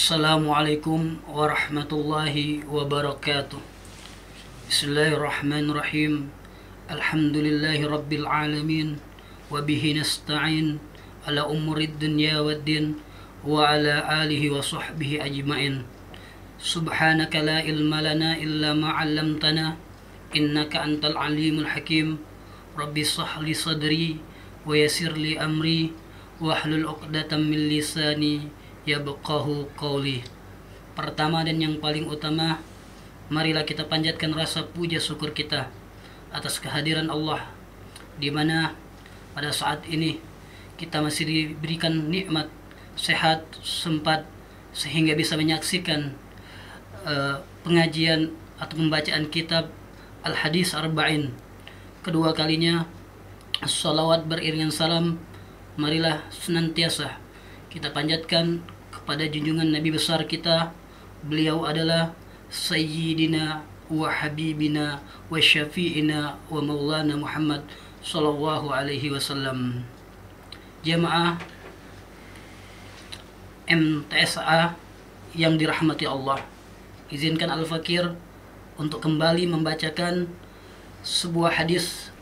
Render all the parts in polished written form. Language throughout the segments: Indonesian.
Assalamualaikum warahmatullahi wabarakatuh. Bismillahirrahmanirrahim. Alhamdulillahi rabbil alamin. Wabihi nasta'in ala umurid dunya waddin. Wa ala alihi wa sahbihi ajma'in. Subhanaka la ilma lana illa ma'allamtana. Innaka antal alimul hakim. Rabbi sahli sadri wa yasir li amri. Wahlul uqdatan min lisani yabqahu qawli. Pertama dan yang paling utama, marilah kita panjatkan rasa puja syukur kita atas kehadiran Allah, di mana pada saat ini kita masih diberikan nikmat sehat, sempat sehingga bisa menyaksikan pengajian atau pembacaan kitab Al-Hadis Arba'in. Kedua kalinya, salawat beriringan salam marilah senantiasa kita panjatkan kepada junjungan Nabi besar kita. Beliau adalah Sayyidina wa Habibina wa Syafi'ina wa Maulana Muhammad sallallahu alaihi wasallam. Jamaah MTSA yang dirahmati Allah, izinkan Al-Fakir untuk kembali membacakan sebuah hadis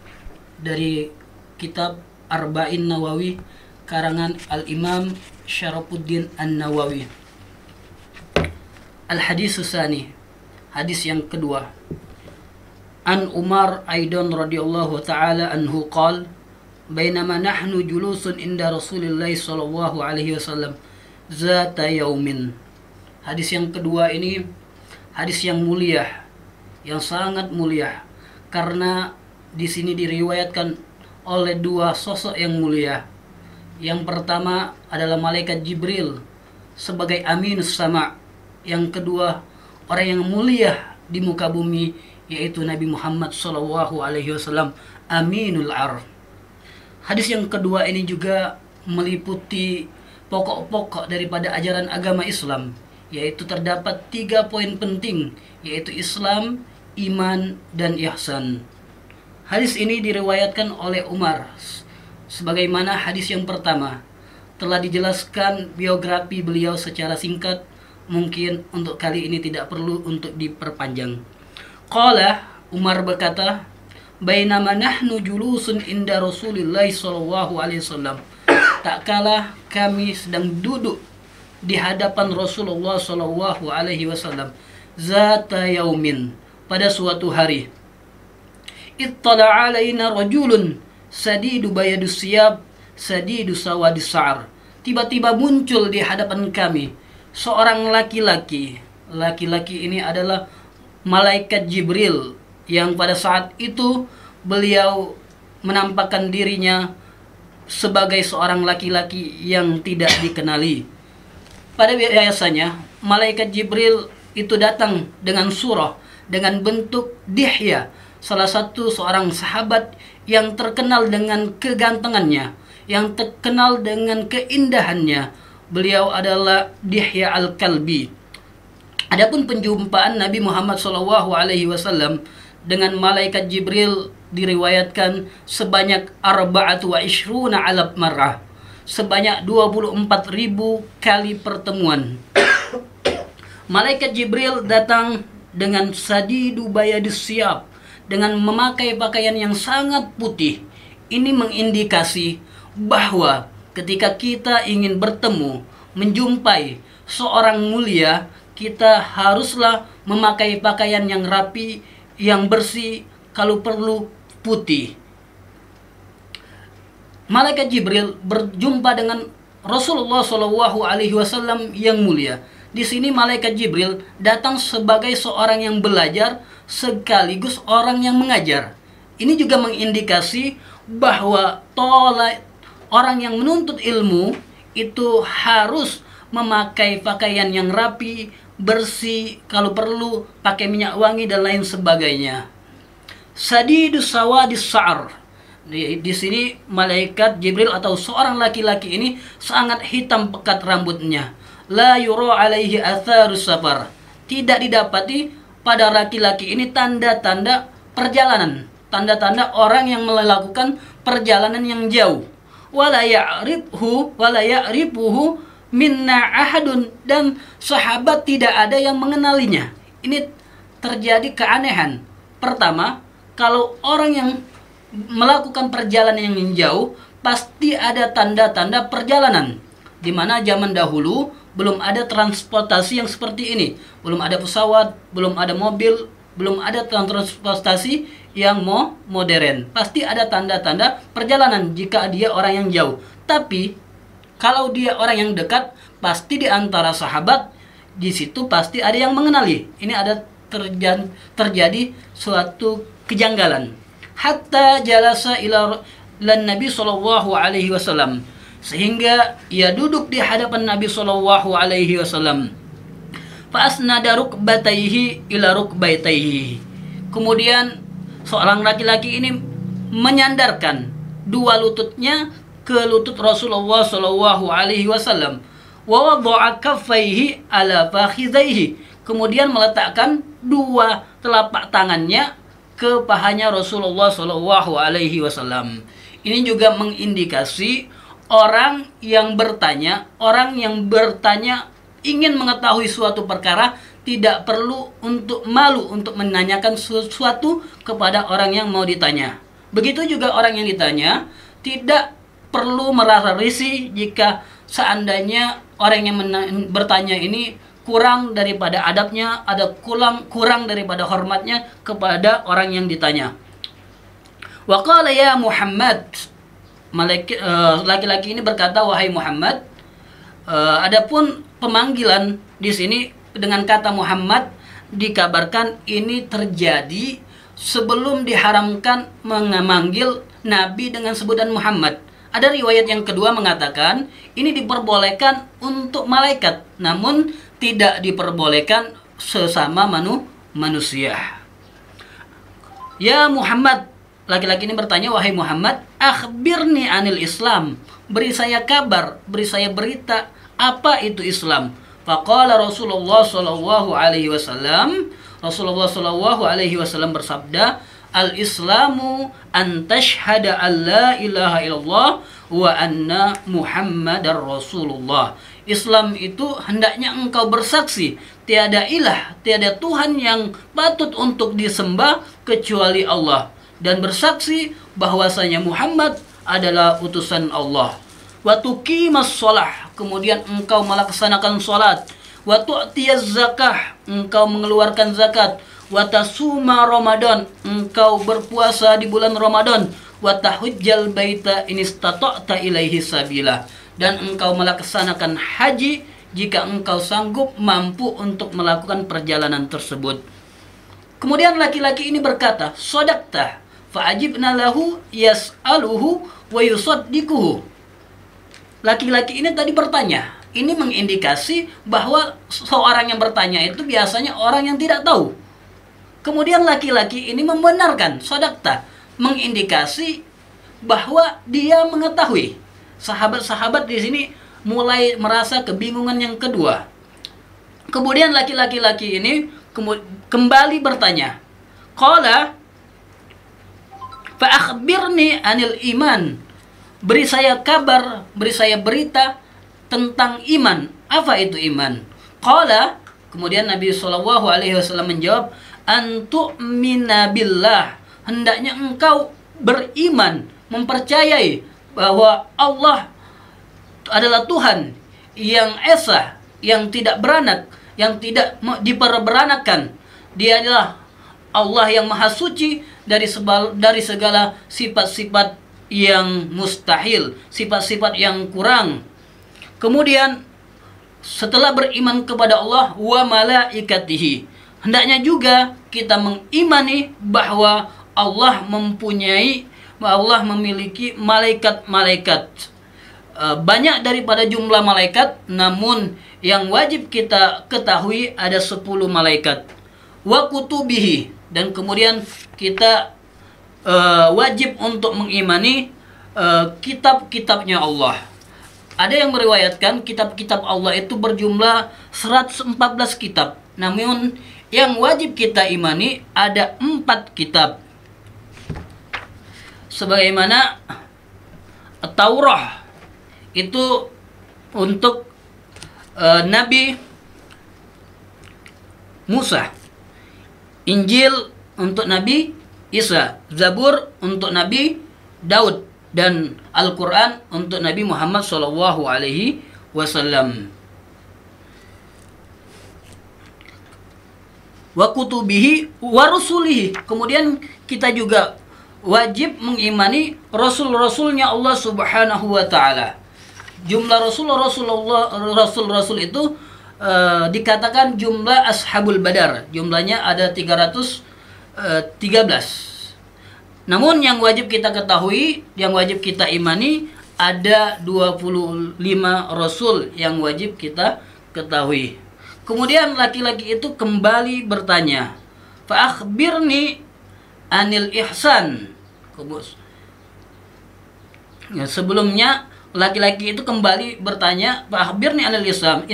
dari kitab Arba'in Nawawi karangan Al-Imam Syarafuddin An-Nawawi. Al-Hadis Tsani, hadis yang kedua. An Umar aidan radhiyallahu ta'ala anhu qala bainama nahnu julusun inda Rasulillah sallallahu alaihi wasallam zata yaumin. Hadis yang kedua ini hadis yang mulia, yang sangat mulia, karena di sini diriwayatkan oleh dua sosok yang mulia. Yang pertama adalah malaikat Jibril sebagai aminus sama. Yang kedua, orang yang mulia di muka bumi, yaitu Nabi Muhammad sallallahu alaihi wasallam, aminul ar. Hadis yang kedua ini juga meliputi pokok-pokok daripada ajaran agama Islam, yaitu terdapat 3 poin penting, yaitu Islam, iman, dan ihsan. Hadis ini diriwayatkan oleh Umar. Sebagaimana hadis yang pertama, telah dijelaskan biografi beliau secara singkat, mungkin untuk kali ini tidak perlu untuk diperpanjang. Qala, Umar berkata, bainama nahnu julusun inda Rasulillah sallallahu alaihi wasallam. Tak kala kami sedang duduk di hadapan Rasulullah sallallahu alaihi wasallam, zata yaumin, pada suatu hari. Ittala alaina rajulun sadidu bayadus siyab sadidu sawadis sa'ar. Tiba-tiba muncul di hadapan kami seorang laki-laki. Laki-laki ini adalah malaikat Jibril, yang pada saat itu beliau menampakkan dirinya sebagai seorang laki-laki yang tidak dikenali. Pada biasanya malaikat Jibril itu datang dengan surah, dengan bentuk Dihya, salah satu seorang sahabat yang terkenal dengan kegantengannya, yang terkenal dengan keindahannya. Beliau adalah Dihya Al-Kalbi. Adapun penjumpaan Nabi Muhammad SAW dengan malaikat Jibril diriwayatkan sebanyak 24 alaf marrah, sebanyak 24.000 kali pertemuan. Malaikat Jibril datang dengan sadidu bayadus siyab, dengan memakai pakaian yang sangat putih. Ini mengindikasi bahwa ketika kita ingin bertemu, menjumpai seorang mulia, kita haruslah memakai pakaian yang rapi, yang bersih, kalau perlu putih. Malaikat Jibril berjumpa dengan Rasulullah SAW yang mulia. Di sini malaikat Jibril datang sebagai seorang yang belajar sekaligus orang yang mengajar. Ini juga mengindikasi bahwa orang yang menuntut ilmu itu harus memakai pakaian yang rapi, bersih, kalau perlu pakai minyak wangi dan lain sebagainya. Sadidus sawadis sa'ar. Di sini malaikat Jibril atau seorang laki-laki ini sangat hitam pekat rambutnya. La yura alaihi atharus safar. Tidak didapati pada laki-laki ini tanda-tanda perjalanan, tanda-tanda orang yang melakukan perjalanan yang jauh. Wala ya'rifuhu minna ahadun, dan sahabat tidak ada yang mengenalinya. Ini terjadi keanehan. Pertama, kalau orang yang melakukan perjalanan yang jauh, pasti ada tanda-tanda perjalanan. Di mana zaman dahulu belum ada transportasi yang seperti ini. Belum ada pesawat, belum ada mobil, belum ada transportasi yang modern. Pasti ada tanda-tanda perjalanan jika dia orang yang jauh. Tapi kalau dia orang yang dekat, pasti di antara sahabat di situ pasti ada yang mengenali. Ini ada terjadi suatu kejanggalan. Hatta jalasa ila Nabi sallallahu alaihi wasallam, sehingga ia duduk di hadapan Nabi sallallahu alaihi wasallam. Fa asnada rukbatayhi ila rukbatayhi. Kemudian seorang laki-laki ini menyandarkan dua lututnya ke lutut Rasulullah sallallahu alaihi wasallam. Wa wada'a kaffaihi ala fakhidhaihi. Kemudian meletakkan dua telapak tangannya ke pahanya Rasulullah sallallahu alaihi wasallam. Ini juga mengindikasi orang yang bertanya ingin mengetahui suatu perkara, tidak perlu untuk malu untuk menanyakan sesuatu kepada orang yang mau ditanya. Begitu juga orang yang ditanya tidak perlu merasa risih jika seandainya orang yang bertanya ini kurang daripada adabnya, ada kurang daripada hormatnya kepada orang yang ditanya. Wa qala ya Muhammad, laki-laki ini berkata, wahai Muhammad. Adapun pemanggilan di sini dengan kata Muhammad dikabarkan ini terjadi sebelum diharamkan memanggil Nabi dengan sebutan Muhammad. Ada riwayat yang kedua mengatakan ini diperbolehkan untuk malaikat, namun tidak diperbolehkan sesama manusia. Ya Muhammad, laki-laki ini bertanya, wahai Muhammad, akhbirni anil Islam, beri saya kabar, beri saya berita, apa itu Islam? Faqala Rasulullah sallallahu alaihi wasallam, Rasulullah sallallahu alaihi wasallam bersabda, al-Islamu an tashhada an la ilaha illallah wa anna Muhammadar Rasulullah. Islam itu hendaknya engkau bersaksi tiada ilah, tiada Tuhan yang patut untuk disembah kecuali Allah, dan bersaksi bahwasanya Muhammad adalah utusan Allah. Wa tuqimas shalah, kemudian engkau melaksanakan salat. Wa tu'tiyaz zakah, engkau mengeluarkan zakat. Wa tasuma Ramadan, engkau berpuasa di bulan Ramadan. Wa tahujjal baita in istata'ta ilaihi sabila, dan engkau melaksanakan haji jika engkau sanggup mampu untuk melakukan perjalanan tersebut. Kemudian laki-laki ini berkata, shadaqta, fa'ajibna lahu yas'aluhu wa yusaddiquhu. Laki-laki ini tadi bertanya. Ini mengindikasi bahwa seorang yang bertanya itu biasanya orang yang tidak tahu. Kemudian laki-laki ini membenarkan, shadaqta, mengindikasi bahwa dia mengetahui. Sahabat-sahabat di sini mulai merasa kebingungan yang kedua. Kemudian laki-laki ini kembali bertanya. Qala fa akhbirni anil iman. Beri saya kabar, beri saya berita tentang iman. Apa itu iman? Qala, kemudian Nabi sallallahu alaihi wasallam menjawab, antu'mina billah. Hendaknya engkau beriman, mempercayai bahwa Allah adalah Tuhan yang esa, yang tidak beranak, yang tidak diperberanakan. Dia adalah Allah yang maha suci dari segala sifat-sifat yang mustahil, sifat-sifat yang kurang. Kemudian setelah beriman kepada Allah wa malaikatihi, hendaknya juga kita mengimani bahwa Allah memiliki malaikat-malaikat. Banyak daripada jumlah malaikat, namun yang wajib kita ketahui ada 10 malaikat. Wa kutubihi, dan kemudian kita wajib untuk mengimani kitab-kitabnya Allah. Ada yang meriwayatkan kitab-kitab Allah itu berjumlah 114 kitab. Namun yang wajib kita imani ada 4 kitab. Sebagaimana Taurat itu untuk Nabi Musa, Injil untuk Nabi Isa, Zabur untuk Nabi Daud, dan Al-Quran untuk Nabi Muhammad Sallallahu Alaihi Wasallam. Wa kutubihi wa rusulihi. Kemudian kita juga wajib mengimani rasul-rasulnya Allah Subhanahu wa taala. Jumlah rasul itu dikatakan jumlah Ashabul Badar. Jumlahnya ada 313. Namun yang wajib kita ketahui, yang wajib kita imani, ada 25 rasul yang wajib kita ketahui. Kemudian laki-laki itu kembali bertanya, fa akhbirni anil ihsan. Ya, sebelumnya laki-laki itu kembali bertanya, fa akhbirni anil ihsan.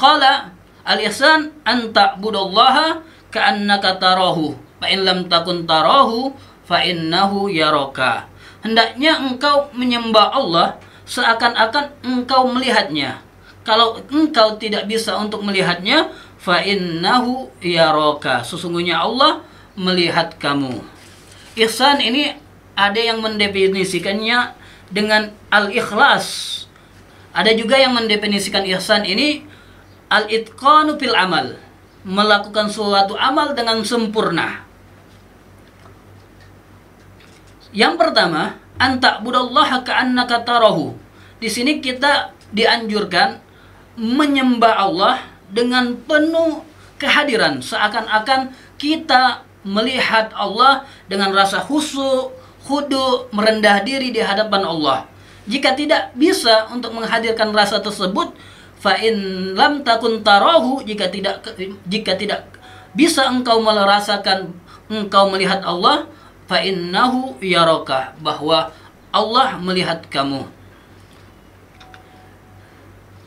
Qala al ihsan an ta'budallaha ka'annaka tarahu, fa in lam takun tarahu fa innahu yaraka. Hendaknya engkau menyembah Allah seakan-akan engkau melihatnya. Kalau engkau tidak bisa untuk melihatnya, fa innahu yaraka, sesungguhnya Allah melihat kamu. Ihsan ini ada yang mendefinisikannya dengan al-ikhlas. Ada juga yang mendefinisikan ihsan ini al-itqanu fil amal, melakukan suatu amal dengan sempurna. Yang pertama, anta'budallaha ka'annaka tarahu. Di sini kita dianjurkan menyembah Allah dengan penuh kehadiran, seakan-akan kita melihat Allah dengan rasa khusyuk, khudu, merendah diri di hadapan Allah. Jika tidak bisa untuk menghadirkan rasa tersebut, fa in lam takun tarahu, jika tidak bisa engkau merasakan, engkau melihat Allah, fa innahu yaraka, bahwa Allah melihat kamu.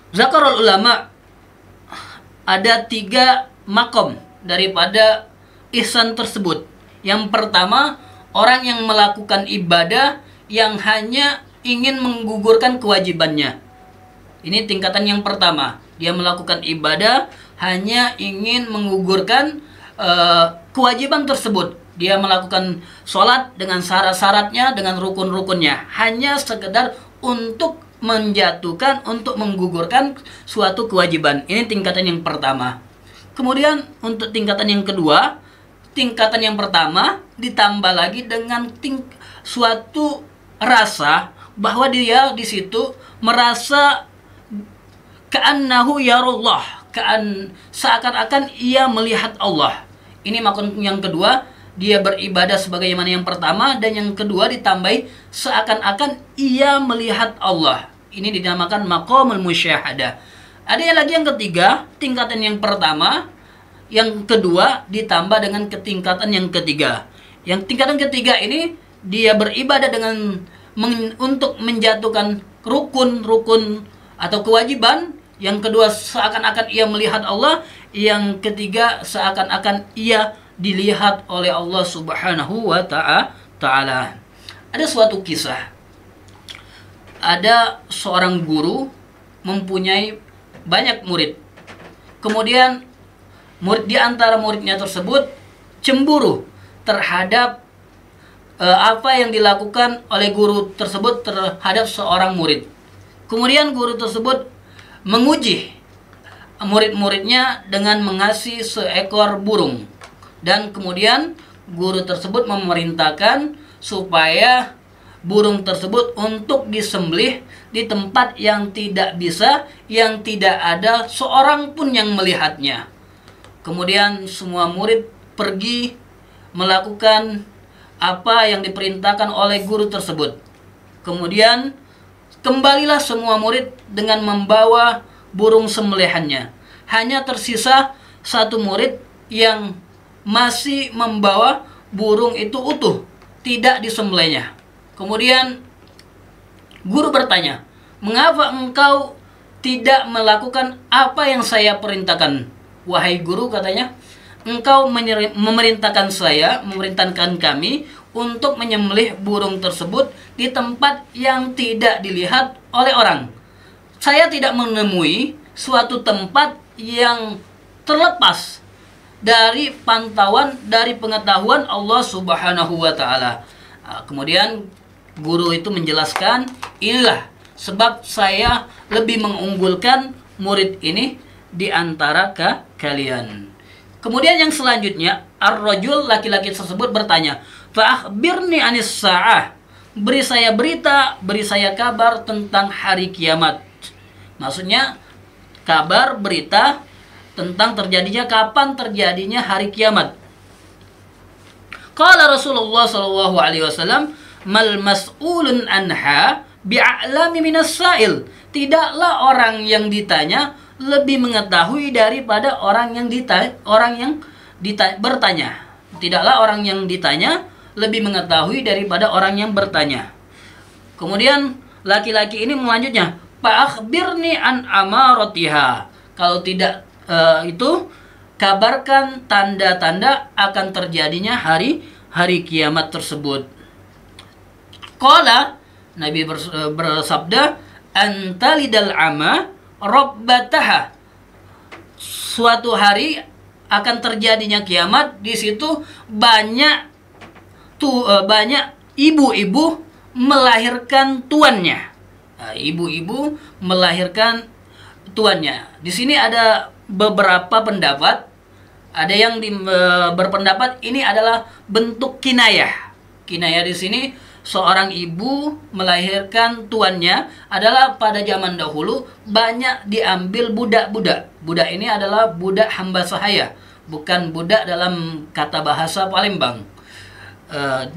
Zakarul ulama, ada 3 makom daripada ihsan tersebut. Yang pertama, orang yang melakukan ibadah yang hanya ingin menggugurkan kewajibannya. Ini tingkatan yang pertama. Dia melakukan ibadah hanya ingin menggugurkan kewajiban tersebut. Dia melakukan sholat dengan syarat-syaratnya, dengan rukun-rukunnya, hanya sekedar untuk menjatuhkan, untuk menggugurkan suatu kewajiban. Ini tingkatan yang pertama. Kemudian untuk tingkatan yang kedua, tingkatan yang pertama ditambah lagi dengan suatu rasa bahwa dia di situ merasa ka'annahu yarullah, seakan-akan ia melihat Allah. Ini makom yang kedua, dia beribadah sebagaimana yang pertama, dan yang kedua ditambahi seakan-akan ia melihat Allah. Ini dinamakan maqamul musyahadah. Ada yang lagi yang ketiga, tingkatan yang pertama, yang kedua ditambah dengan tingkatan yang ketiga. Yang tingkatan ketiga ini dia beribadah dengan untuk menjatuhkan rukun-rukun atau kewajiban. Yang kedua seakan-akan ia melihat Allah. Yang ketiga seakan-akan ia dilihat oleh Allah Subhanahu wa ta'ala. Ada suatu kisah. Ada seorang guru mempunyai banyak murid. Kemudian di antara muridnya tersebut cemburu terhadap apa yang dilakukan oleh guru tersebut terhadap seorang murid. Kemudian guru tersebut menguji murid-muridnya dengan mengasih seekor burung. Dan kemudian guru tersebut memerintahkan supaya burung tersebut untuk disembelih di tempat yang tidak bisa, yang tidak ada seorang pun yang melihatnya. Kemudian semua murid pergi melakukan apa yang diperintahkan oleh guru tersebut. Kemudian kembalilah semua murid dengan membawa burung sembelihannya. Hanya tersisa satu murid yang masih membawa burung itu utuh, tidak disembelihnya. Kemudian guru bertanya, "Mengapa engkau tidak melakukan apa yang saya perintahkan?" "Wahai guru," katanya, "engkau memerintahkan kami untuk menyembelih burung tersebut di tempat yang tidak dilihat oleh orang. saya tidak menemui suatu tempat yang terlepas dari pantauan, dari pengetahuan Allah Subhanahu wa taala. Kemudian guru itu menjelaskan, inilah sebab saya lebih mengunggulkan murid ini di antara kalian. Kemudian yang selanjutnya, ar-rajul, laki-laki tersebut bertanya, fa akhbirni anis sa'ah, beri saya berita, beri saya kabar tentang hari kiamat. Maksudnya kabar, berita tentang terjadinya, kapan terjadinya hari kiamat. Qala Rasulullah sallallahu alaihi wasallam, mal mas'ulun anha bi'a'lami minas sa'il. Tidaklah orang yang ditanya lebih mengetahui daripada orang yang bertanya. Tidaklah orang yang ditanya lebih mengetahui daripada orang yang bertanya. Kemudian laki-laki ini melanjutnya, fa akhbirni an amaratiha. Kalau tidak itu, kabarkan tanda-tanda akan terjadinya hari kiamat tersebut. Qala, Nabi bersabda, antalidal ama rabbataha. Suatu hari akan terjadinya kiamat, di situ banyak ibu-ibu melahirkan tuannya. Ibu-ibu melahirkan tuannya. Di sini ada beberapa pendapat. Ada yang berpendapat ini adalah bentuk kinayah. Kinayah di sini, seorang ibu melahirkan tuannya adalah pada zaman dahulu banyak diambil budak-budak. Budak ini adalah budak hamba sahaya, bukan budak dalam kata bahasa Palembang.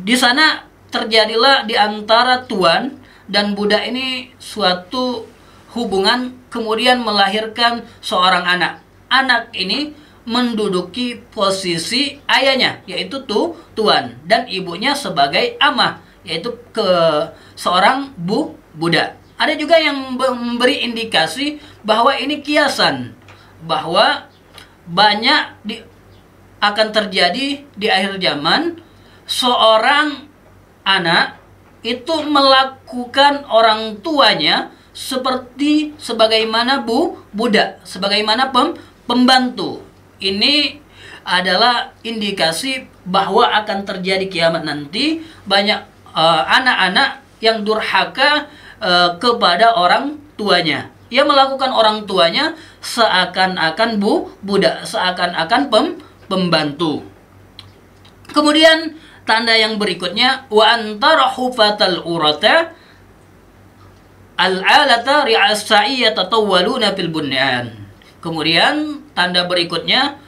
Di sana terjadilah di antara tuan dan budak ini suatu hubungan, kemudian melahirkan seorang anak. Anak ini menduduki posisi ayahnya, yaitu tuan, dan ibunya sebagai amah, yaitu seorang budak. Ada juga yang memberi indikasi bahwa ini kiasan, bahwa banyak akan terjadi di akhir zaman, seorang anak itu melakukan orang tuanya seperti sebagaimana budak, sebagaimana pembantu. Ini adalah indikasi bahwa akan terjadi kiamat nanti. Banyak anak-anak yang durhaka kepada orang tuanya. Ia melakukan orang tuanya seakan-akan budak, seakan-akan pembantu. Kemudian tanda yang berikutnya, wa antara hufatal urata al-alata ri'asai yatatawwaluna fil bunyan. Kemudian tanda berikutnya,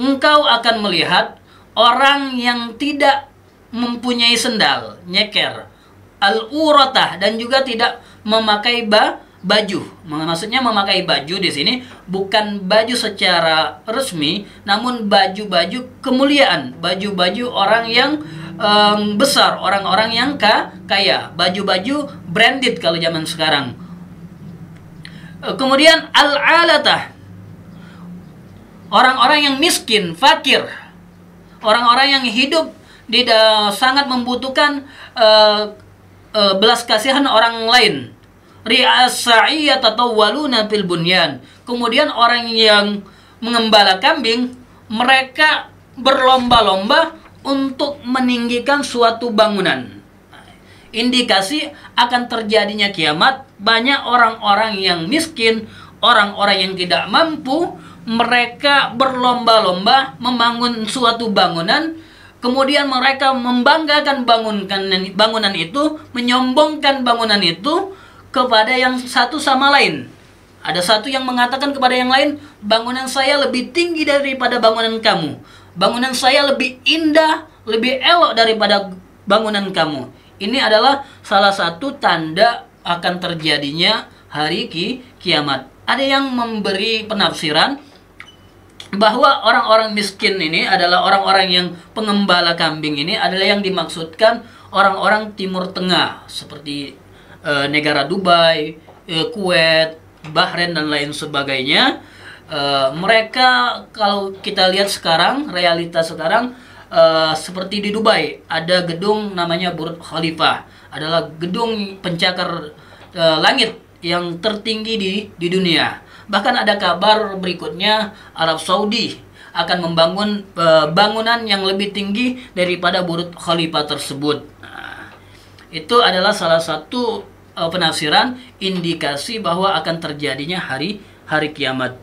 engkau akan melihat orang yang tidak mempunyai sendal, nyeker, al-uratah, dan juga tidak memakai baju. Maksudnya memakai baju di sini bukan baju secara resmi, namun baju-baju kemuliaan, baju-baju orang yang besar, orang-orang yang kaya, baju-baju branded kalau zaman sekarang. Kemudian al-alatah, orang-orang yang miskin, fakir, orang-orang yang hidup sangat membutuhkan belas kasihan orang lain. Ri'asai yatatawwaluna fil bunyan. Kemudian orang yang mengembala kambing, mereka berlomba-lomba untuk meninggikan suatu bangunan. Indikasi akan terjadinya kiamat, banyak orang-orang yang miskin, orang-orang yang tidak mampu, mereka berlomba-lomba membangun suatu bangunan, kemudian mereka membanggakan bangunan itu, menyombongkan bangunan itu kepada yang satu sama lain. Ada satu yang mengatakan kepada yang lain, bangunan saya lebih tinggi daripada bangunan kamu. Bangunan saya lebih indah, lebih elok daripada bangunan kamu. Ini adalah salah satu tanda akan terjadinya hari kiamat. Ada yang memberi penafsiran bahwa orang-orang miskin ini adalah orang-orang yang pengembala kambing, ini adalah yang dimaksudkan orang-orang Timur Tengah seperti negara Dubai, Kuwait, Bahrain dan lain sebagainya. Mereka kalau kita lihat sekarang, realitas sekarang, seperti di Dubai ada gedung namanya Burj Khalifah, adalah gedung pencakar langit yang tertinggi di dunia. Bahkan ada kabar berikutnya Arab Saudi akan membangun bangunan yang lebih tinggi daripada Burj Khalifah tersebut. Nah, itu adalah salah satu penafsiran indikasi bahwa akan terjadinya hari kiamat.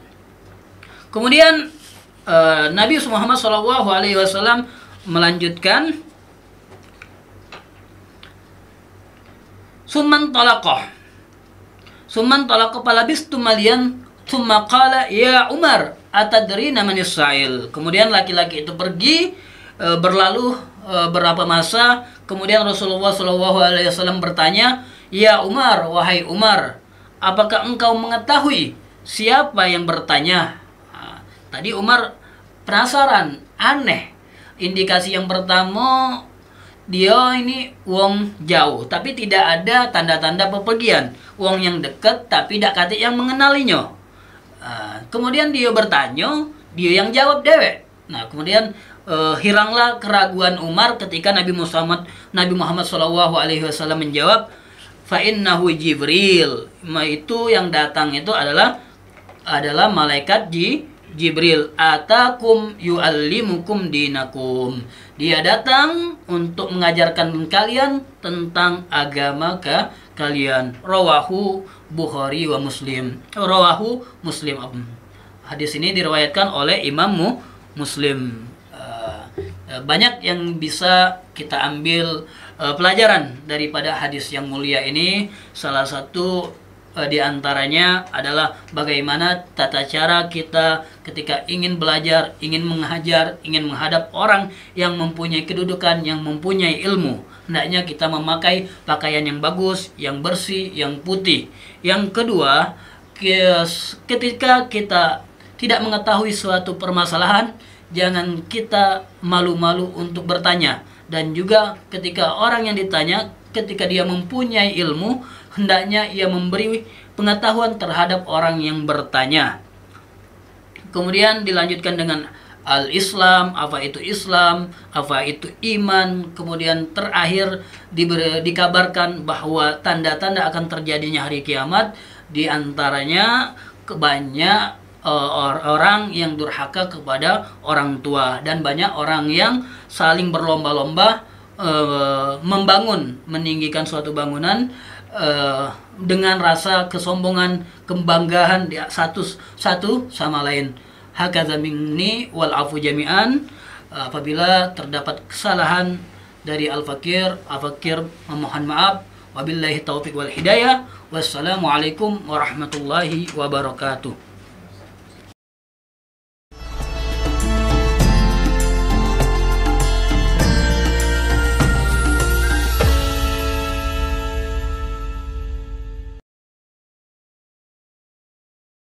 Kemudian Nabi Muhammad SAW melanjutkan, Summan talaqah palabistum malian thumma qala ya Umar atadrina manis sa'il. Kemudian laki-laki itu pergi, berlalu berapa masa, kemudian Rasulullah SAW bertanya, ya Umar, wahai Umar, apakah engkau mengetahui siapa yang bertanya? Nah, tadi Umar penasaran, aneh. Indikasi yang pertama, dia ini wong jauh, tapi tidak ada tanda-tanda pepergian. Wong yang dekat, tapi tidak kate yang mengenalinya. Kemudian dia bertanya, dia yang jawab dewek. Nah, kemudian hilanglah keraguan Umar ketika Nabi Muhammad SAW menjawab, fa innahu Jibril. Itu yang datang itu adalah malaikat Jibril. Atakum yu'allimukum dinakum. Dia datang untuk mengajarkan kalian tentang agama kalian. Rawahu Bukhari wa Muslim. Rawahu Muslim. Hadis ini diriwayatkan oleh Imam Muslim. Banyak yang bisa kita ambil pelajaran daripada hadis yang mulia ini. Salah satu di antaranya adalah bagaimana tata cara kita ketika ingin belajar, ingin mengajar, ingin menghadap orang yang mempunyai kedudukan, yang mempunyai ilmu. Hendaknya kita memakai pakaian yang bagus, yang bersih, yang putih. Yang kedua, ketika kita tidak mengetahui suatu permasalahan, jangan kita malu-malu untuk bertanya. Dan juga ketika orang yang ditanya, ketika dia mempunyai ilmu, hendaknya ia memberi pengetahuan terhadap orang yang bertanya. Kemudian dilanjutkan dengan al-Islam, apa itu Islam, apa itu iman. Kemudian terakhir dikabarkan bahwa tanda-tanda akan terjadinya hari kiamat. Di antaranya banyak orang yang durhaka kepada orang tua, dan banyak orang yang saling berlomba-lomba meninggikan suatu bangunan dengan rasa kesombongan, kebanggaan satu sama lain. Hakadza minni wal afu jami'an. Apabila terdapat kesalahan dari Al-Fakir memohon maaf. Wabillahi taufiq wal hidayah. Wassalamualaikum warahmatullahi wabarakatuh.